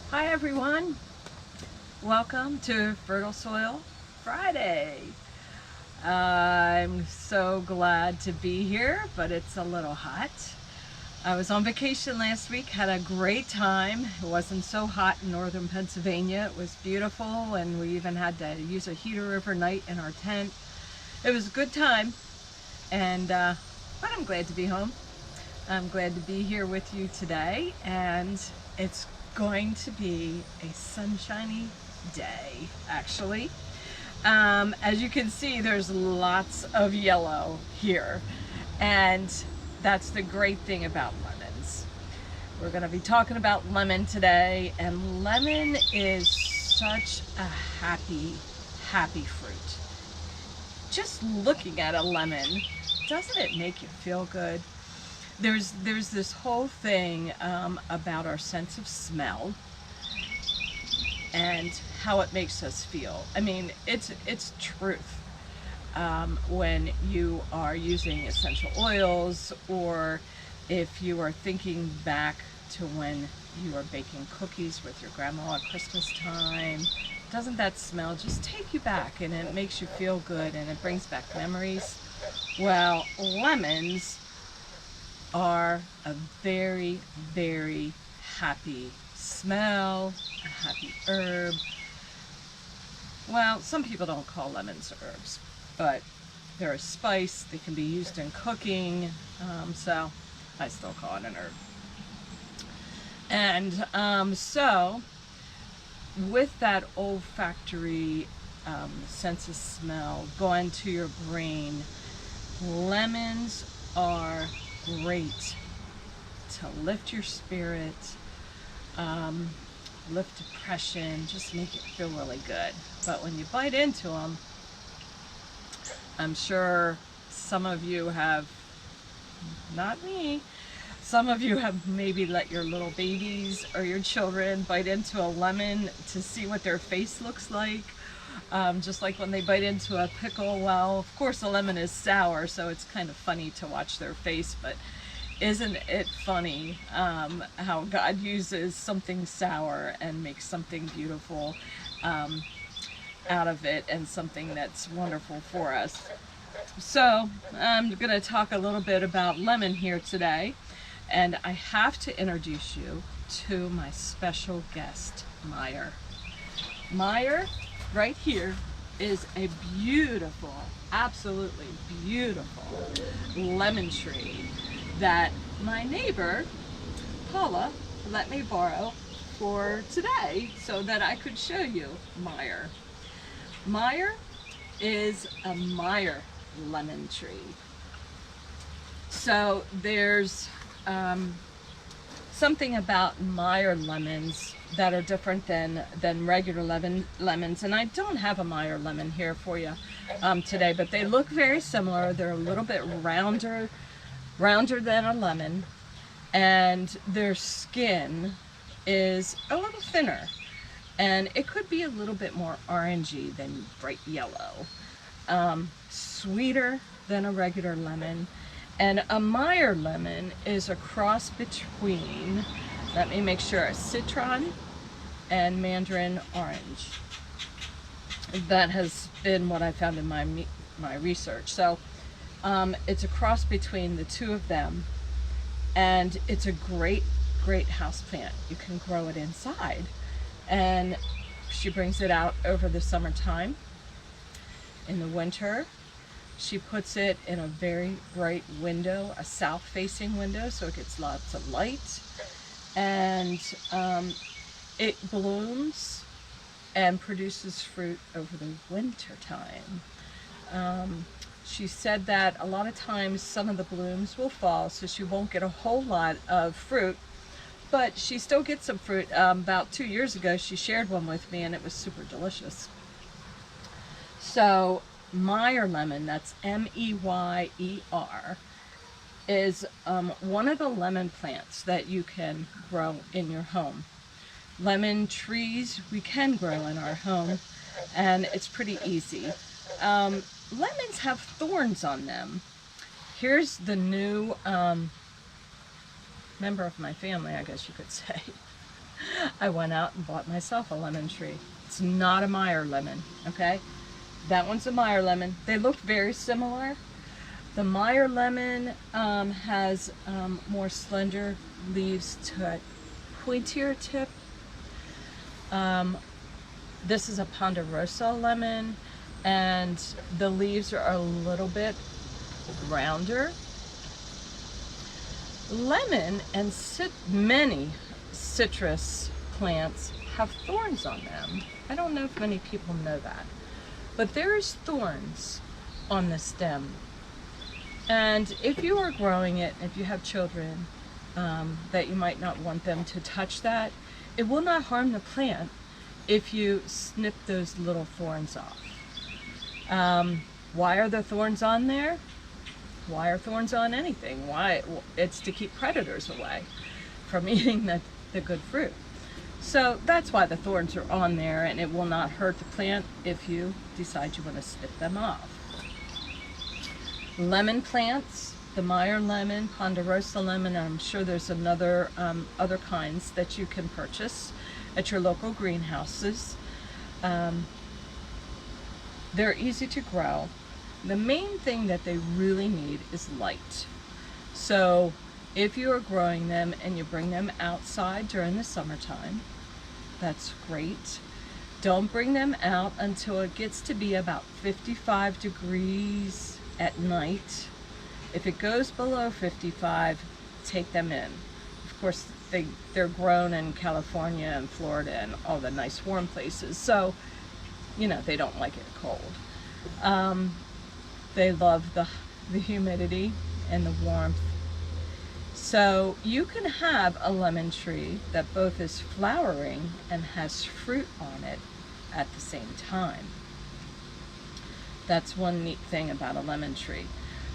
Hi everyone, welcome to Fertile Soil Friday. I'm so glad to be here, but it's a little hot. I was on vacation last week, had a great time. It wasn't so hot in northern Pennsylvania. It was beautiful, and we even had to use a heater overnight in our tent. It was a good time, and but I'm glad to be home. I'm glad to be here with you today, and it's going to be a sunshiny day, actually. As you can see, there's lots of yellow here, and that's the great thing about lemons. We're going to be talking about lemon today, and lemon is such a happy fruit. Just looking at a lemon, doesn't it make you feel good? There's this whole thing about our sense of smell and how it makes us feel. I mean, it's truth. When you are using essential oils, or if you are thinking back to when you were baking cookies with your grandma at Christmas time, doesn't that smell just take you back, and it makes you feel good, and it brings back memories? Well, lemons are a very happy smell, a happy herb. Well, some people don't call lemons herbs, but they're a spice. They can be used in cooking, so I still call it an herb. And so, with that olfactory sense of smell going to your brain, lemons are great to lift your spirit, lift depression, just make it feel really good. But when you bite into them, I'm sure some of you have, not me, some of you have maybe let your little babies or your children bite into a lemon to see what their face looks like. Just like when they bite into a pickle. Well, of course the lemon is sour, so it's kind of funny to watch their face, but isn't it funny how God uses something sour and makes something beautiful out of it, and something that's wonderful for us. So I'm going to talk a little bit about lemon here today, and I have to introduce you to my special guest, Meyer. Meyer, right here, is a beautiful, absolutely beautiful lemon tree that my neighbor, Paula, let me borrow for today so that I could show you Meyer. Meyer is a Meyer lemon tree. So there's something about Meyer lemons that are different than regular lemons, and I don't have a Meyer lemon here for you today, but they look very similar. They're a little bit rounder than a lemon, and their skin is a little thinner, and it could be a little bit more orangey than bright yellow. Sweeter than a regular lemon. And a Meyer lemon is a cross between, let me make sure, a citron and mandarin orange. That has been what I found in my research. So it's a cross between the two of them, and it's a great house plant. You can grow it inside, and she brings it out over the summertime. In the winter, she puts it in a very bright window, a south-facing window, so it gets lots of light, and it blooms and produces fruit over the winter time. She said that a lot of times some of the blooms will fall, so she won't get a whole lot of fruit, but she still gets some fruit. About 2 years ago, she shared one with me, and it was super delicious. So Meyer lemon, that's Meyer, is one of the lemon plants that you can grow in your home. Lemon trees we can grow in our home, and it's pretty easy. Lemons have thorns on them. Here's the new member of my family, I guess you could say. I went out and bought myself a lemon tree. It's not a Meyer lemon, okay? That one's a Meyer lemon. They look very similar. The Meyer lemon has more slender leaves to it, pointier tip. This is a Ponderosa lemon, and the leaves are a little bit rounder. Lemon and many citrus plants have thorns on them. I don't know if many people know that, but there's thorns on the stem. And if you are growing it, if you have children that you might not want them to touch that, it will not harm the plant if you snip those little thorns off. Why are the thorns on there? Why are thorns on anything? Why? It's to keep predators away from eating the good fruit. So that's why the thorns are on there, and it will not hurt the plant if you decide you want to snip them off. Lemon plants, the Meyer lemon, Ponderosa lemon, and I'm sure there's other kinds that you can purchase at your local greenhouses. They're easy to grow. The main thing that they really need is light. So if you are growing them and you bring them outside during the summertime, that's great. Don't bring them out until it gets to be about 55 degrees at night. If it goes below 55, take them in. Of course, they're grown in California and Florida and all the nice warm places, so you know they don't like it cold. They love the humidity and the warmth. So you can have a lemon tree that both is flowering and has fruit on it at the same time. That's one neat thing about a lemon tree.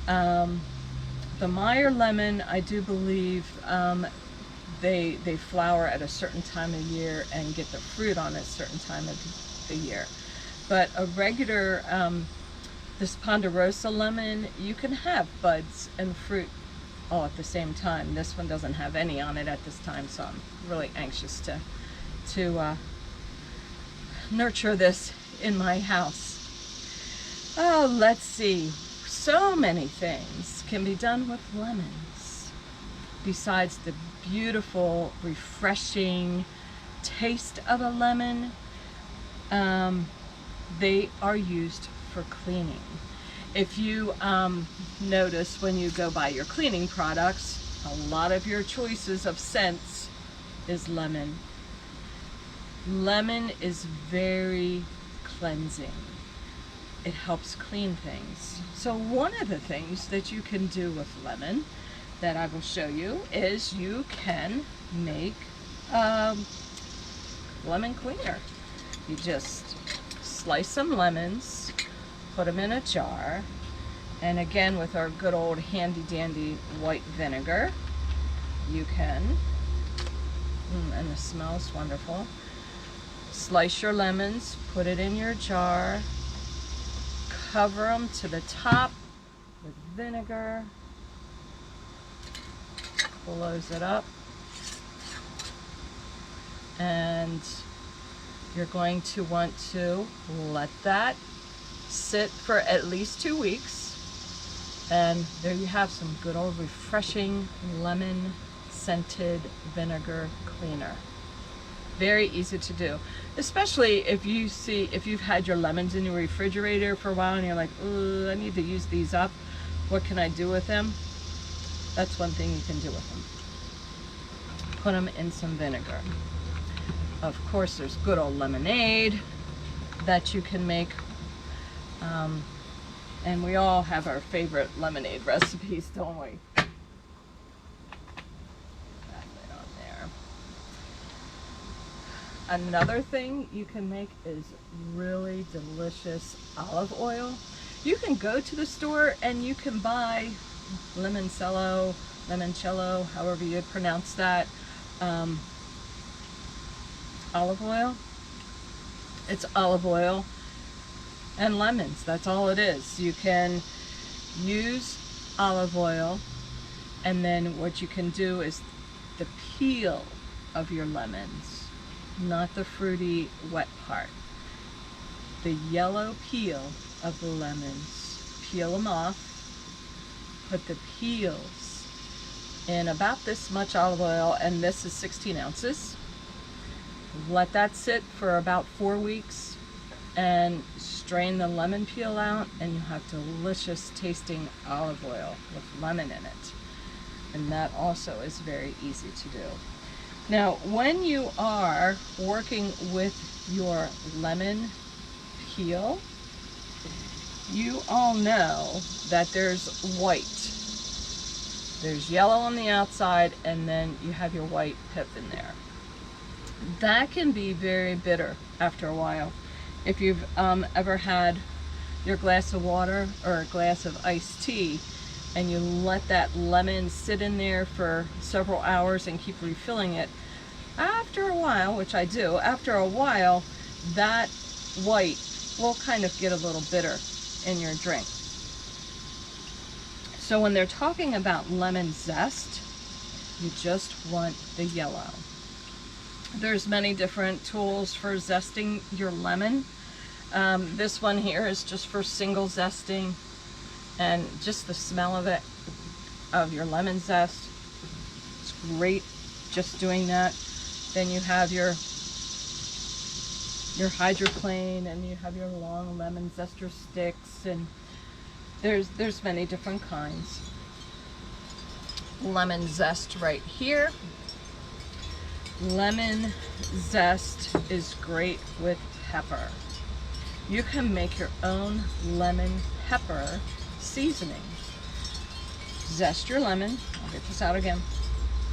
The Meyer lemon, I do believe they flower at a certain time of year and get the fruit on a certain time of the year. But a regular, this Ponderosa lemon, you can have buds and fruit all at the same time. This one doesn't have any on it at this time, so I'm really anxious to nurture this in my house. Oh, let's see. So many things can be done with lemons besides the beautiful, refreshing taste of a lemon. They are used for cleaning. If you notice when you go buy your cleaning products, a lot of your choices of scents is lemon. Lemon is very cleansing. It helps clean things. So one of the things that you can do with lemon that I will show you is you can make lemon cleaner. You just slice some lemons, put them in a jar, and again with our good old handy dandy white vinegar, you can, and the smell is wonderful, slice your lemons, put it in your jar, cover them to the top with vinegar, close it up, and you're going to want to let that sit for at least 2 weeks, and there you have some good old refreshing lemon scented vinegar cleaner. Very easy to do, especially if you've had your lemons in your refrigerator for a while and you're like, oh, I need to use these up. What can I do with them? That's one thing you can do with them. Put them in some vinegar. Of course, there's good old lemonade that you can make. And we all have our favorite lemonade recipes, don't we? Put that on there. Another thing you can make is really delicious olive oil. You can go to the store and you can buy limoncello, however you pronounce that, olive oil. It's olive oil and lemons. That's all it is. You can use olive oil, and then what you can do is the peel of your lemons, not the fruity wet part. The yellow peel of the lemons. Peel them off. Put the peels in about this much olive oil, and this is 16 ounces. Let that sit for about 4 weeks and strain the lemon peel out, and you'll have delicious tasting olive oil with lemon in it. And that also is very easy to do. Now, when you are working with your lemon peel, you all know that there's white. There's yellow on the outside, and then you have your white pip in there. That can be very bitter after a while. If you've ever had your glass of water or a glass of iced tea, and you let that lemon sit in there for several hours and keep refilling it, after a while, which I do, after a while, that white will kind of get a little bitter in your drink. So when they're talking about lemon zest, you just want the yellow. There's many different tools for zesting your lemon. This one here is just for single zesting, and just the smell of it, of your lemon zest, it's great just doing that. Then you have your hydroplane, and you have your long lemon zester sticks, and there's many different kinds. Lemon zest right here. Lemon zest is great with pepper. You can make your own lemon pepper seasoning. Zest your lemon. I'll get this out again.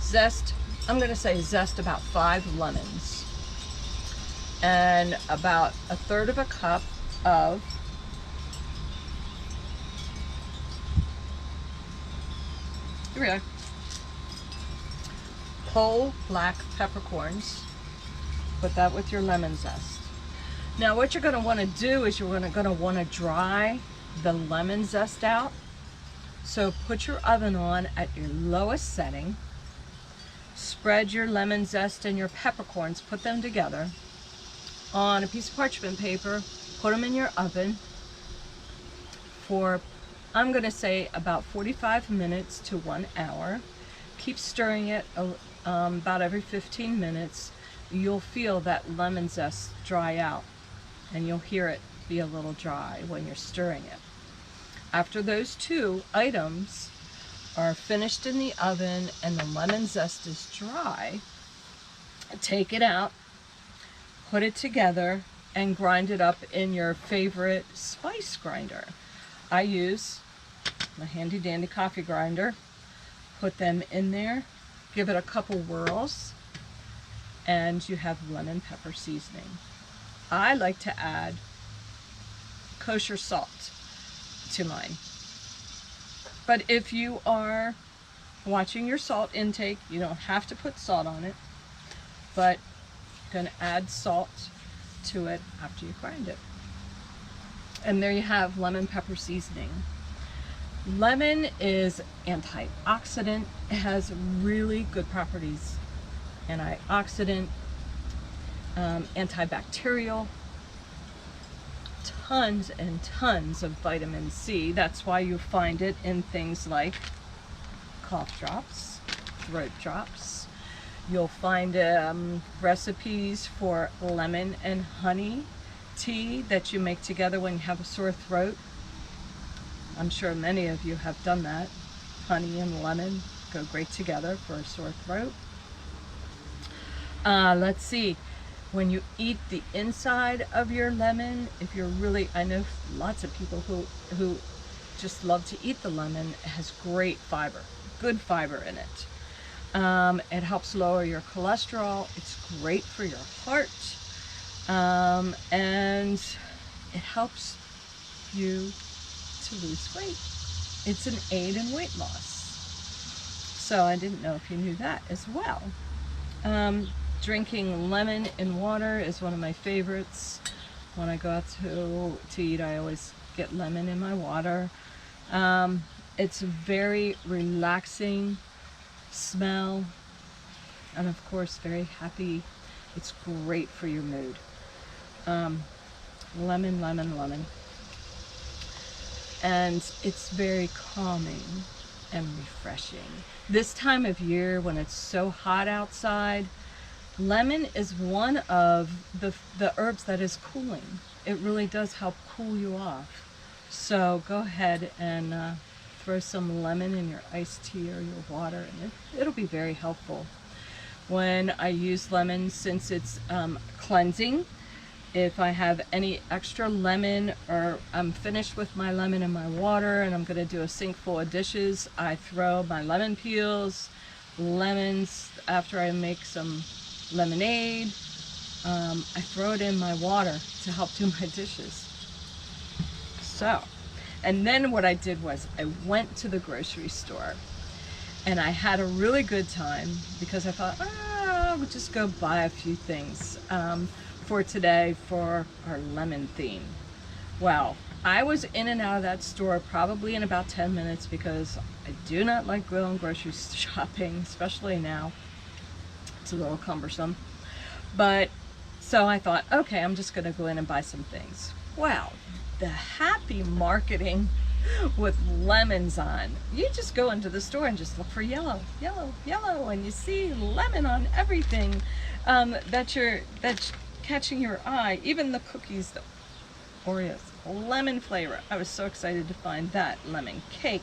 Zest, I'm going to say zest about 5 lemons. And about 1/3 of a cup of here we are, whole black peppercorns. Put that with your lemon zest. Now what you're going to want to do is you're going to want to dry the lemon zest out. So put your oven on at your lowest setting. Spread your lemon zest and your peppercorns, put them together on a piece of parchment paper. Put them in your oven for, I'm going to say, about 45 minutes to 1 hour. Keep stirring it about every 15 minutes. You'll feel that lemon zest dry out, and you'll hear it be a little dry when you're stirring it. After those 2 items are finished in the oven and the lemon zest is dry, take it out, put it together, and grind it up in your favorite spice grinder. I use my handy dandy coffee grinder. Put them in there, give it a couple whirls, and you have lemon pepper seasoning. I like to add kosher salt to mine. But if you are watching your salt intake, you don't have to put salt on it, but you're going to add salt to it after you grind it. And there you have lemon pepper seasoning. Lemon is antioxidant. It has really good properties. Antioxidant, antibacterial, tons and tons of vitamin C. That's why you find it in things like cough drops, throat drops. You'll find recipes for lemon and honey tea that you make together when you have a sore throat. I'm sure many of you have done that. Honey and lemon go great together for a sore throat. Let's see. When you eat the inside of your lemon, if you're really, I know lots of people who just love to eat the lemon. It has great fiber, good fiber in it. It helps lower your cholesterol. It's great for your heart. And it helps you to lose weight. It's an aid in weight loss. So I didn't know if you knew that as well. Drinking lemon in water is one of my favorites. When I go out to eat, I always get lemon in my water. It's a very relaxing smell. and of course very happy. It's great for your mood. Lemon, lemon, lemon. And it's very calming and refreshing. This time of year when it's so hot outside, lemon is one of the herbs that is cooling. It really does help cool you off. So go ahead and throw some lemon in your iced tea or your water, and it'll be very helpful. When I use lemon, since it's cleansing, if I have any extra lemon or I'm finished with my lemon in my water and I'm going to do a sink full of dishes, I throw my lemon peels, lemons, after I make some lemonade, I throw it in my water to help do my dishes. So, and then what I did was I went to the grocery store and I had a really good time because I thought, I'll just go buy a few things for today for our lemon theme. Well, I was in and out of that store probably in about 10 minutes because I do not like going grocery shopping, especially now. It's a little cumbersome. But so I thought, okay, I'm just gonna go in and buy some things. Well, the happy marketing with lemons on. You just go into the store and just look for yellow, yellow, yellow, and you see lemon on everything that's catching your eye. Even the cookies, the Oreos, lemon flavor. I was so excited to find that. Lemon cake,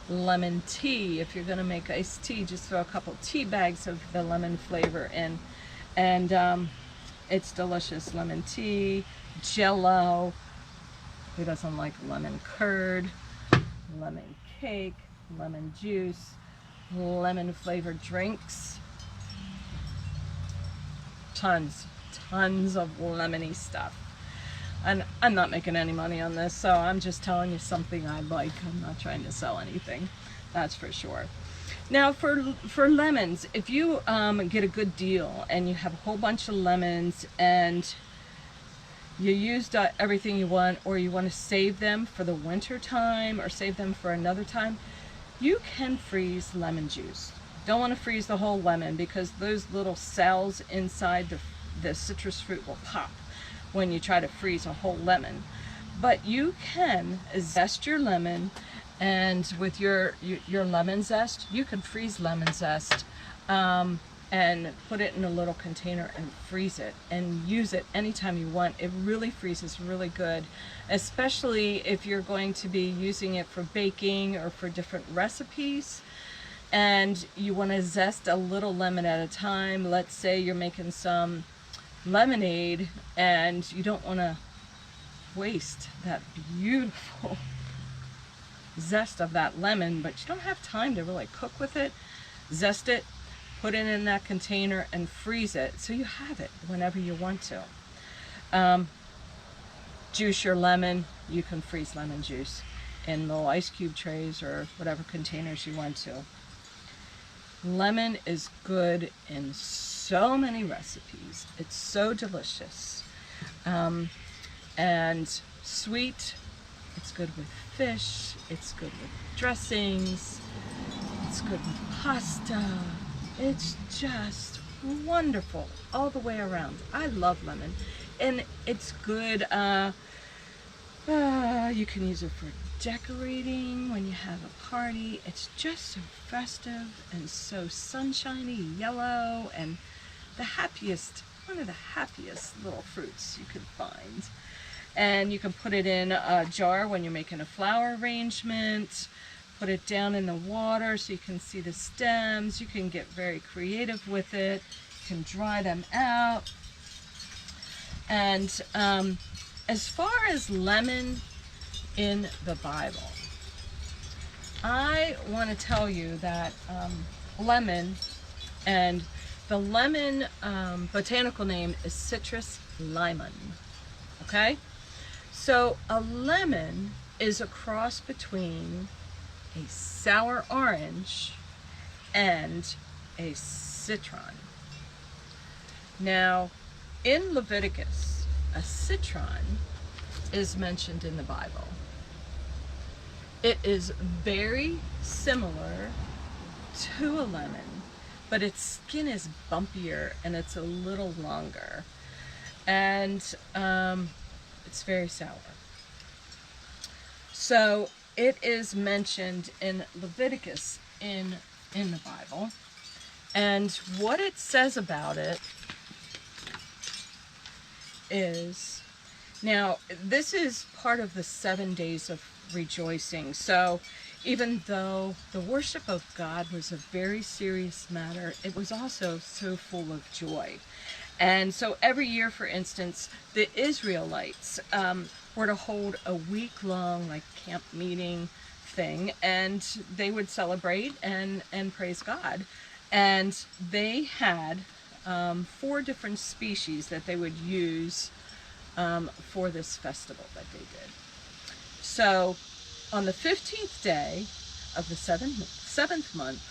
lemon tea. If you're gonna make iced tea, just throw a couple tea bags of the lemon flavor in, and it's delicious. Lemon tea, Jello. Who doesn't like lemon curd, lemon cake, lemon juice, lemon flavored drinks? Tons of lemony stuff. And I'm not making any money on this, so I'm just telling you something I like. I'm not trying to sell anything, that's for sure. Now for lemons, if you get a good deal and you have a whole bunch of lemons and you used everything you want, or you want to save them for the winter time or save them for another time, you can freeze lemon juice. Don't want to freeze the whole lemon because those little cells inside the citrus fruit will pop when you try to freeze a whole lemon. But you can zest your lemon, and with your lemon zest, you can freeze lemon zest and put it in a little container and freeze it and use it anytime you want. It really freezes really good, especially if you're going to be using it for baking or for different recipes and you want to zest a little lemon at a time. Let's say you're making some lemonade and you don't want to waste that beautiful zest of that lemon, but you don't have time to really cook with it. Zest it, put it in that container and freeze it so you have it whenever you want to. Juice your lemon. You can freeze lemon juice in little ice cube trays or whatever containers you want to. Lemon is good in so many recipes. It's so delicious and sweet. It's good with fish. It's good with dressings. It's good with pasta. It's just wonderful all the way around. I love lemon, and it's good. You can use it for decorating when you have a party. It's just so festive and so sunshiny yellow, and one of the happiest little fruits you can find. And you can put it in a jar when you're making a flower arrangement. Put it down in the water so you can see the stems. You can get very creative with it. You can dry them out. And as far as lemon in the Bible, I want to tell you that lemon, and the lemon botanical name is Citrus lemon. Okay? So a lemon is a cross between a sour orange and a citron. Now, in Leviticus, a citron is mentioned in the Bible. It is very similar to a lemon, but its skin is bumpier and it's a little longer. And it's very sour. So it is mentioned in Leviticus in the Bible. And what it says about it is, now this is part of the 7 days of rejoicing. So even though the worship of God was a very serious matter, it was also so full of joy. And so every year, for instance, the Israelites were to hold a week-long like camp meeting thing, and they would celebrate and praise God. And they had 4 different species that they would use for this festival that they did. So on the 15th day of the seventh month,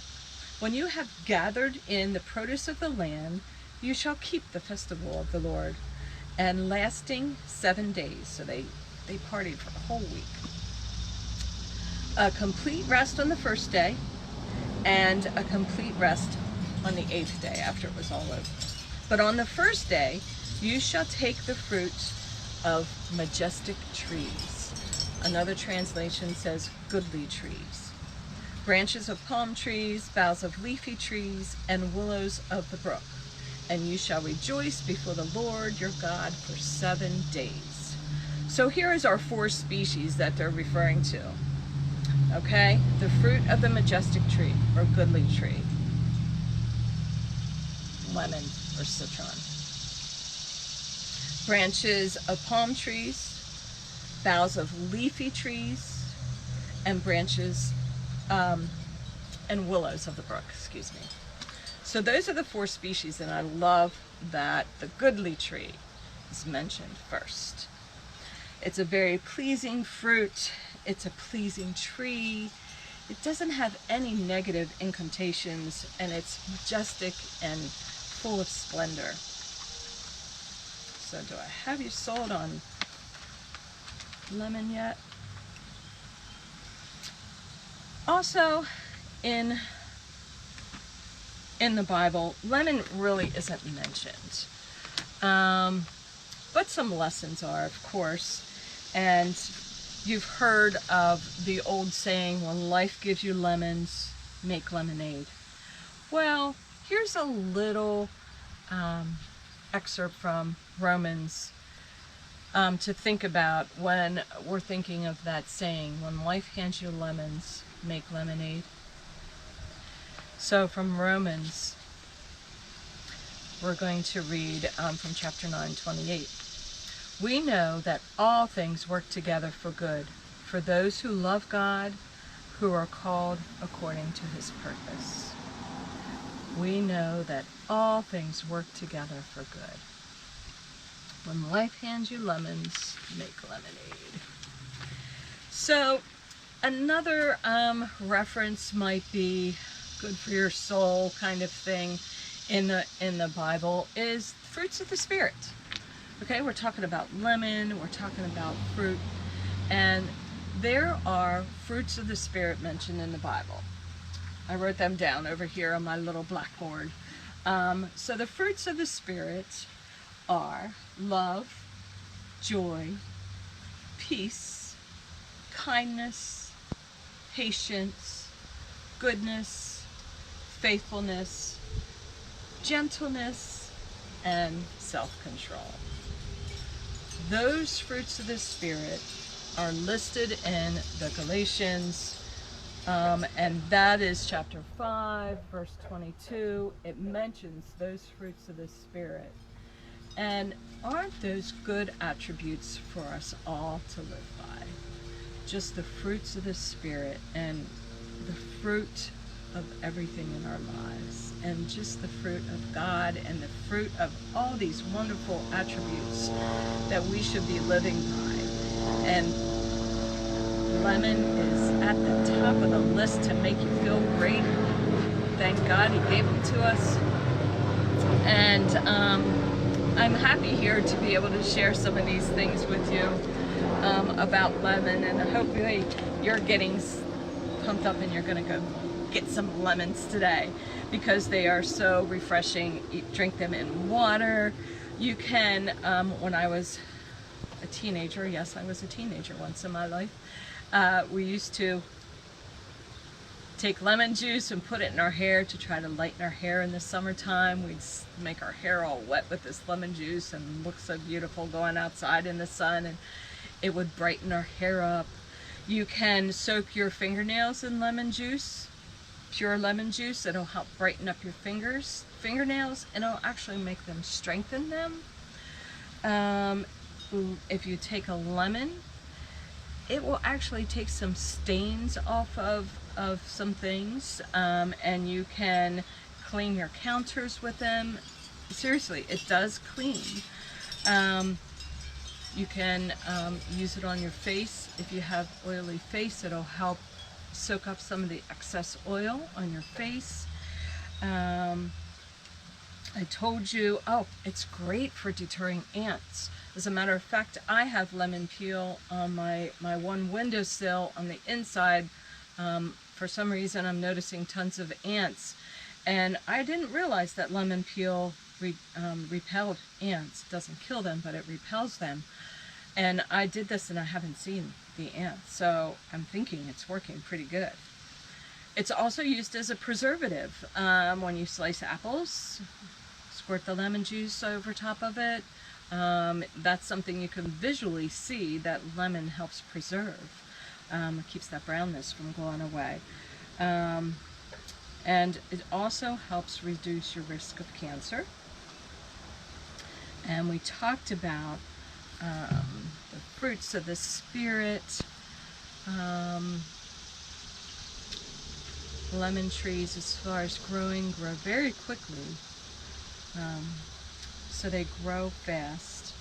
when you have gathered in the produce of the land, you shall keep the festival of the Lord, and lasting 7 days. So they partied for a whole week. A complete rest on the first day, and a complete rest on the 8th day after it was all over. But on the first day, you shall take the fruit of majestic trees. Another translation says goodly trees. Branches of palm trees, boughs of leafy trees, and willows of the brook. And you shall rejoice before the Lord your God for 7 days. So here is our 4 species that they're referring to. Okay, the fruit of the majestic tree or goodly tree, lemon or citron. Branches of palm trees, boughs of leafy trees, and branches and willows of the brook, excuse me. So those are the 4 species, and I love that the goodly tree is mentioned first. It's a very pleasing fruit. It's a pleasing tree. It doesn't have any negative incantations, and it's majestic and full of splendor. So do I have you sold on lemon yet? Also, in the Bible, lemon really isn't mentioned. But some lessons are, of course. And you've heard of the old saying, when life gives you lemons, make lemonade. Well, here's a little excerpt from Romans to think about when we're thinking of that saying, when life hands you lemons, make lemonade. So from Romans, we're going to read from chapter 9:28. We know that all things work together for good, for those who love God, who are called according to his purpose. We know that all things work together for good. When life hands you lemons, make lemonade. So another reference might be good for your soul kind of thing in the Bible is fruits of the Spirit. Okay, we're talking about lemon, we're talking about fruit, and there are fruits of the Spirit mentioned in the Bible. I wrote them down over here on my little blackboard. So the fruits of the Spirit are love, joy, peace, kindness, patience, goodness, faithfulness, gentleness, and self-control. Those fruits of the Spirit are listed in the Galatians, and that is chapter 5, verse 22. It mentions those fruits of the Spirit. And aren't those good attributes for us all to live by? Just the fruits of the Spirit and the fruit of everything in our lives, and just the fruit of God and the fruit of all these wonderful attributes that we should be living by. And lemon is at the top of the list to make you feel great. Thank God he gave them to us. And I'm happy here to be able to share some of these things with you about lemon, and hopefully you're getting pumped up and you're going to go get some lemons today because they are so refreshing. Drink them in water. You can, when I was a teenager, yes, I was a teenager once in my life, we used to take lemon juice and put it in our hair to try to lighten our hair in the summertime. We'd make our hair all wet with this lemon juice and look so beautiful going outside in the sun, and it would brighten our hair up. You can soak your fingernails in lemon juice, pure lemon juice. It'll help brighten up your fingernails, and it'll actually make them strengthen them. If you take a lemon, it will actually take some stains off of some things, and you can clean your counters with them. Seriously, it does clean. You can use it on your face. If you have oily face, it'll help soak up some of the excess oil on your face. I told you, oh, it's great for deterring ants. As a matter of fact, I have lemon peel on my one windowsill on the inside. For some reason, I'm noticing tons of ants. And I didn't realize that lemon peel repelled ants. It doesn't kill them, but it repels them. And I did this and I haven't seen the ants. So I'm thinking it's working pretty good. It's also used as a preservative. When you slice apples, squirt the lemon juice over top of it. That's something you can visually see that lemon helps preserve. It keeps that brownness from going away. And it also helps reduce your risk of cancer. And we talked about the fruits of the spirit. Lemon trees, as far as growing, grow very quickly. So they grow fast.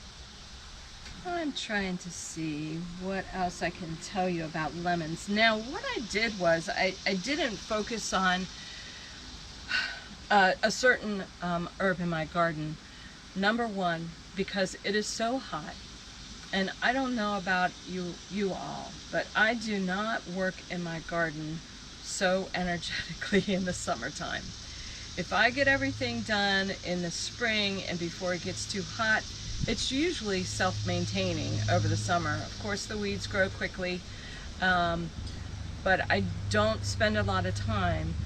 I'm trying to see what else I can tell you about lemons. Now, what I did was I didn't focus on a certain herb in my garden. Number one, because it is so hot. And I don't know about you all, but I do not work in my garden so energetically in the summertime. If I get everything done in the spring and before it gets too hot, it's usually self-maintaining over the summer. Of course, the weeds grow quickly, but I don't spend a lot of time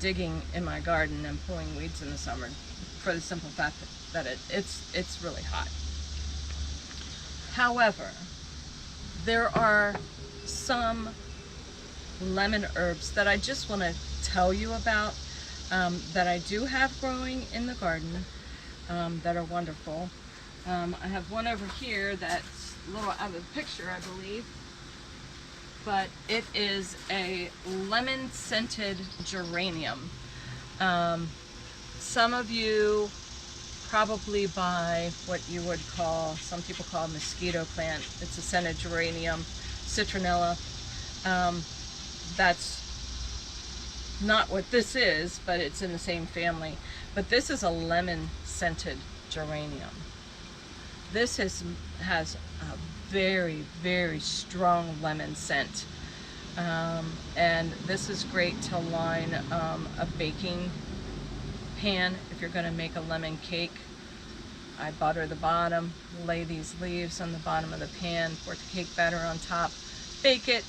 digging in my garden and pulling weeds in the summer for the simple fact that it's really hot. However, there are some lemon herbs that I just want to tell you about that I do have growing in the garden that are wonderful. I have one over here that's a little out of the picture, I believe, but it is a lemon scented geranium. Some of you probably buy what you would call, some people call a mosquito plant. It's a scented geranium, citronella. That's not what this is, but it's in the same family. But this is a lemon scented geranium. This has a very, very strong lemon scent. And this is great to line a baking pan if you're going to make a lemon cake. I butter the bottom, lay these leaves on the bottom of the pan, pour the cake batter on top, bake it.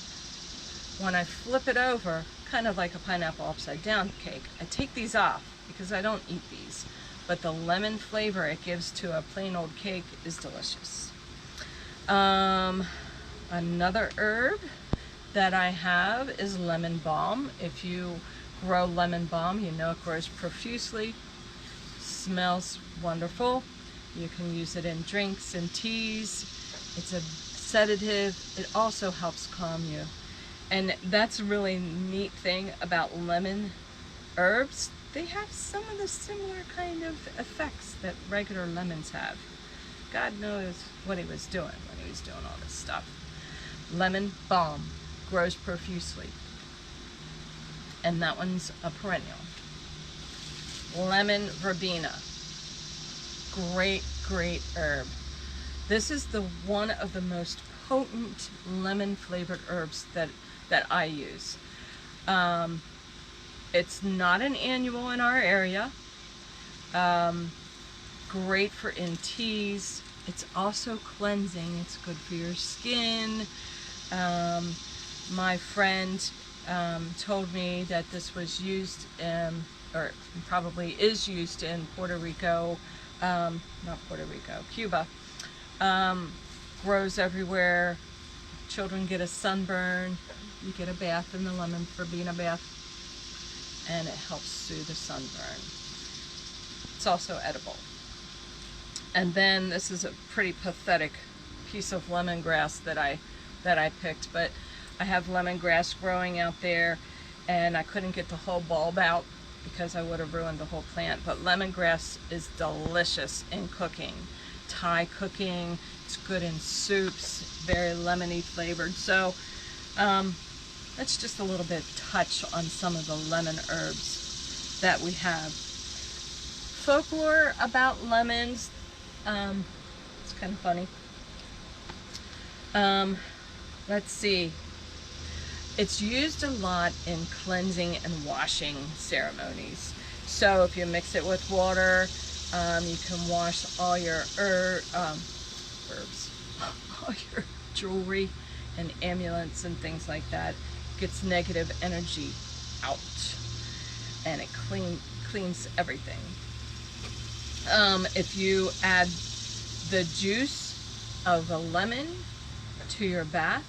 When I flip it over, kind of like a pineapple upside down cake, I take these off because I don't eat these, but the lemon flavor it gives to a plain old cake is delicious. Another herb that I have is lemon balm. If you grow lemon balm, you know it grows profusely, smells wonderful. You can use it in drinks and teas. It's a sedative. It also helps calm you. And that's a really neat thing about lemon herbs. They have some of the similar kind of effects that regular lemons have. God knows what he was doing when he was doing all this stuff. Lemon balm grows profusely. And that one's a perennial. Lemon verbena. Great, great herb. This is the one of the most potent lemon flavored herbs that I use. It's not an annual in our area. Great for in teas. It's also cleansing. It's good for your skin. My friend told me that this was used in, or probably is used in Puerto Rico, not Puerto Rico, Cuba. Grows everywhere. Children get a sunburn. You get a bath in the lemon for being a bath, and it helps soothe the sunburn. It's also edible. And then this is a pretty pathetic piece of lemongrass that I picked, but I have lemongrass growing out there, and I couldn't get the whole bulb out because I would have ruined the whole plant. But lemongrass is delicious in cooking, Thai cooking. It's good in soups, very lemony flavored. So that's just a little bit touch on some of the lemon herbs that we have. Folklore about lemons. It's kind of funny. Let's see. It's used a lot in cleansing and washing ceremonies. So if you mix it with water, you can wash all your herbs, all your jewelry and amulets and things like that. Gets negative energy out, and it cleans everything. If you add the juice of a lemon to your bath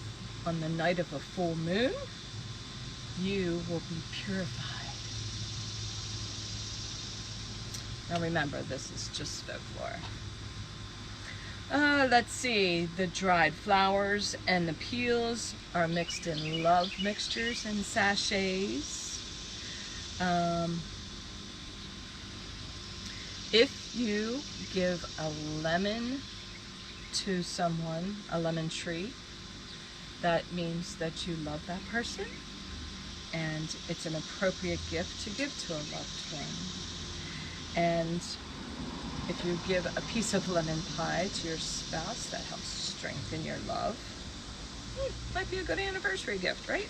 on the night of a full moon, you will be purified. Now remember, this is just folklore. Let's see, the dried flowers and the peels are mixed in love mixtures and sachets. If you give a lemon to someone, a lemon tree, that means that you love that person, and it's an appropriate gift to give to a loved one. And if you give a piece of lemon pie to your spouse, that helps strengthen your love. Might be a good anniversary gift, right?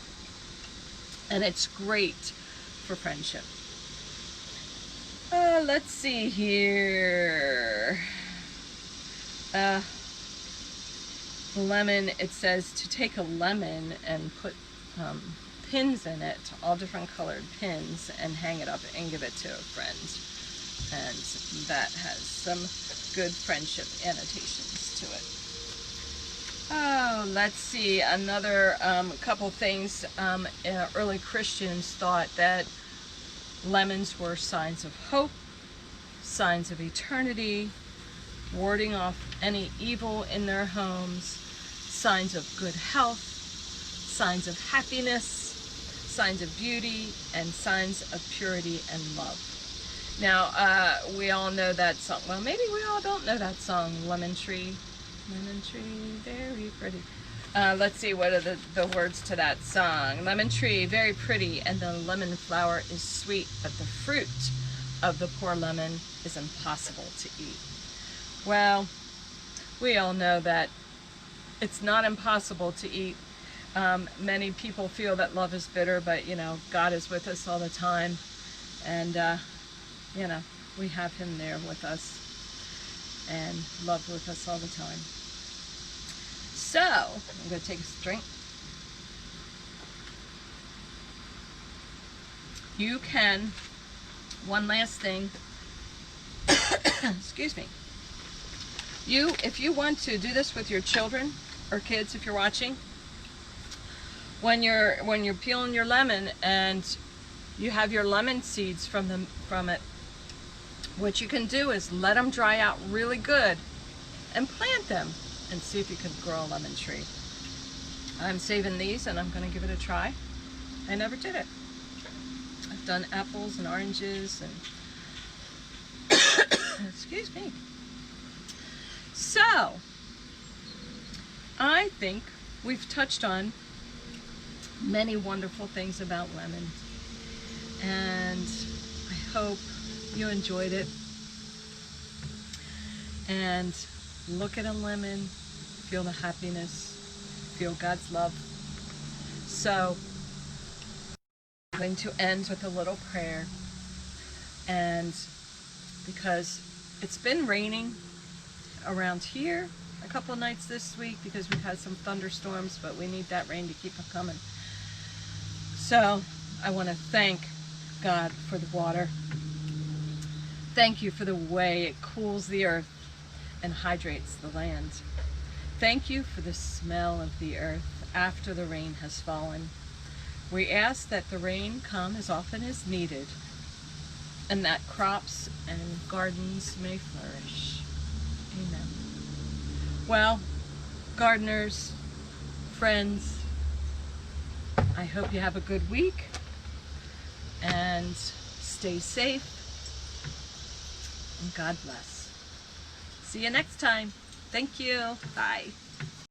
And it's great for friendship. Let's see here. Lemon, it says to take a lemon and put pins in it, all different colored pins, and hang it up and give it to a friend. And that has some good friendship annotations to it. Oh, let's see, another couple things. Early Christians thought that lemons were signs of hope, signs of eternity, warding off any evil in their homes, signs of good health, signs of happiness, signs of beauty, and signs of purity and love. Now, we all know that song. Well, maybe we all don't know that song, Lemon Tree, very pretty. Let's see, what are the words to that song? Lemon tree, very pretty, and the lemon flower is sweet, but the fruit of the poor lemon is impossible to eat. Well, we all know that it's not impossible to eat. Many people feel that love is bitter, but, you know, God is with us all the time, and, you know, we have Him there with us, and love with us all the time. So, I'm going to take a drink. You can, one last thing, excuse me. If you want to do this with your children or kids, if you're watching, when you're peeling your lemon and you have your lemon seeds from it, what you can do is let them dry out really good and plant them and see if you can grow a lemon tree. I'm saving these and I'm going to give it a try. I never did it. I've done apples and oranges and excuse me. So, I think we've touched on many wonderful things about lemon, and I hope you enjoyed it. And look at a lemon, feel the happiness, feel God's love. So I'm going to end with a little prayer. And because it's been raining around here a couple nights this week because we've had some thunderstorms, but we need that rain to keep it coming. So I want to thank God for the water. Thank you for the way it cools the earth and hydrates the land. Thank you for the smell of the earth after the rain has fallen. We ask that the rain come as often as needed and that crops and gardens may flourish. Amen. Well, gardeners, friends, I hope you have a good week and stay safe and God bless. See you next time. Thank you. Bye.